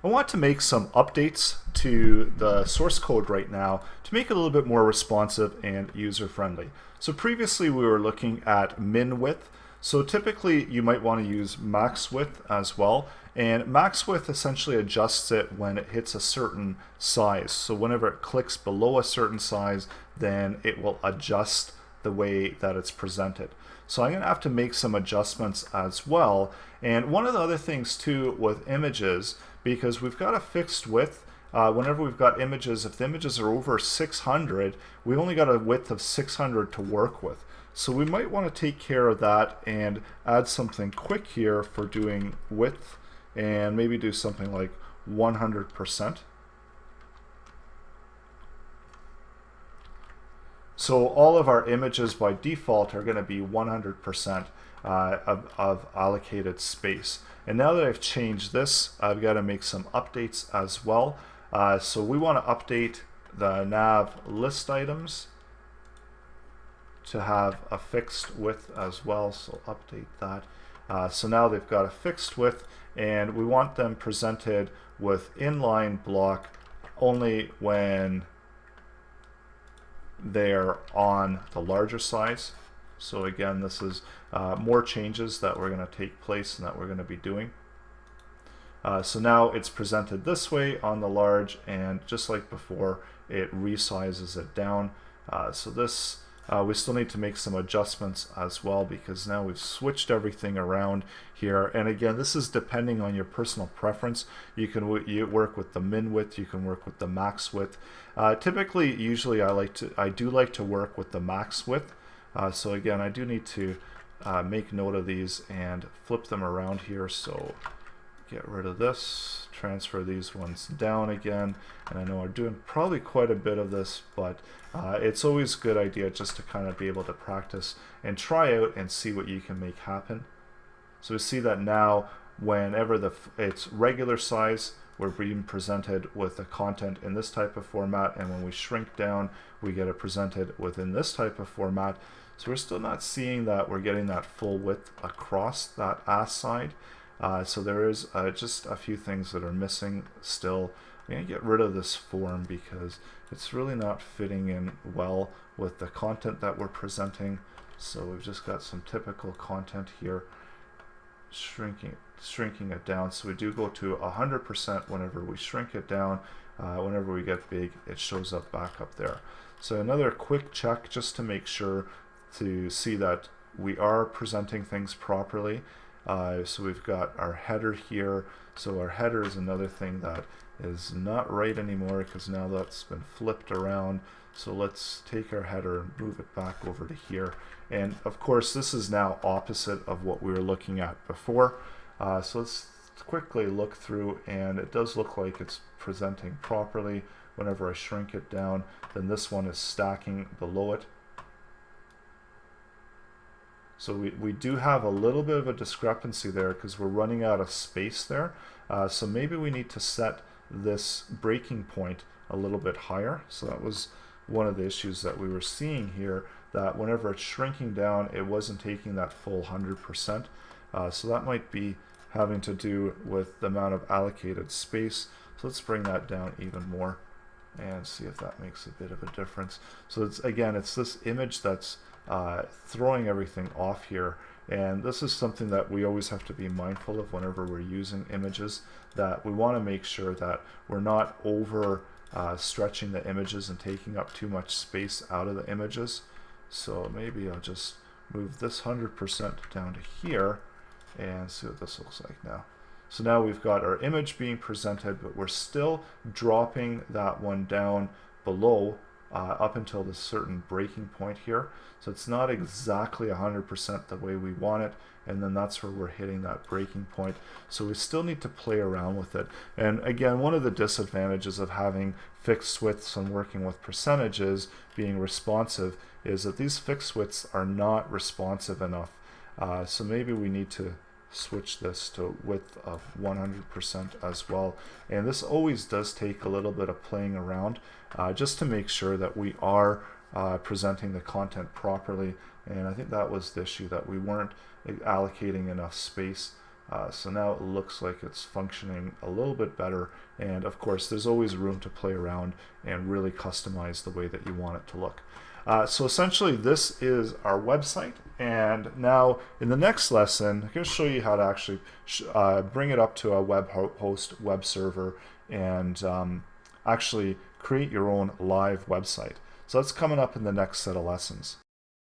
I want to make some updates to the source code right now to make it a little bit more responsive and user-friendly. So previously we were looking at min width. So typically you might want to use max width as well. And max width essentially adjusts it when it hits a certain size. So whenever it clicks below a certain size, then it will adjust the way that it's presented. So I'm going to have to make some adjustments as well. And one of the other things too with images, because we've got a fixed width, whenever we've got images, if the images are over 600, we only got a width of 600 to work with. So we might want to take care of that and add something quick here for doing width, and maybe do something like 100%. So all of our images by default are going to be 100% of allocated space. And now that I've changed this, I've got to make some updates as well. So we want to update the nav list items to have a fixed width as well. So update that. So now they've got a fixed width, and we want them presented with inline block only when they're on the larger size. So again, this is more changes that we're going to take place and that we're going to be doing. So now it's presented this way on the large, and just like before, it resizes it down. So this we still need to make some adjustments as well, because now we've switched everything around here. And again, this is depending on your personal preference. You can work with the min width, you can work with the max width. Typically, usually I do like to work with the max width. So again, I do need to make note of these and flip them around here. So get rid of this, transfer these ones down again. And I know we're doing probably quite a bit of this, but it's always a good idea just to kind of be able to practice and try out and see what you can make happen. So we see that now whenever it's regular size, we're being presented with the content in this type of format, and when we shrink down, we get it presented within this type of format. So we're still not seeing that we're getting that full width across that ass side. So there is just a few things that are missing still. I'm going to get rid of this form because it's really not fitting in well with the content that we're presenting. So we've just got some typical content here, shrinking it down. So we do go to 100% whenever we shrink it down. Whenever we get big, it shows up back up there. So another quick check just to make sure to see that we are presenting things properly. So we've got our header here. So our header is another thing that is not right anymore, because now that's been flipped around. So let's take our header and move it back over to here. And of course, this is now opposite of what we were looking at before. So let's quickly look through, and it does look like it's presenting properly. Whenever I shrink it down, then this one is stacking below it. So we do have a little bit of a discrepancy there because we're running out of space there. So maybe we need to set this breaking point a little bit higher. So that was one of the issues that we were seeing here, that whenever it's shrinking down, it wasn't taking that full 100%. So that might be having to do with the amount of allocated space. So let's bring that down even more and see if that makes a bit of a difference. So it's this image that's throwing everything off here, and this is something that we always have to be mindful of whenever we're using images, that we want to make sure that we're not over stretching the images and taking up too much space out of the images. So maybe I'll just move this 100% down to here and see what this looks like now. So now we've got our image being presented, but we're still dropping that one down below up until this certain breaking point here. So it's not exactly 100% the way we want it, and then that's where we're hitting that breaking point. So we still need to play around with it. And again, one of the disadvantages of having fixed widths and working with percentages being responsive is that these fixed widths are not responsive enough. So maybe we need to switch this to width of 100% as well. And this always does take a little bit of playing around just to make sure that we are presenting the content properly. And I think that was the issue, that we weren't allocating enough space So now it looks like it's functioning a little bit better, and of course there's always room to play around and really customize the way that you want it to look. So essentially this is our website, and now in the next lesson I'm going to show you how to actually bring it up to a web host web server and actually create your own live website. So that's coming up in the next set of lessons.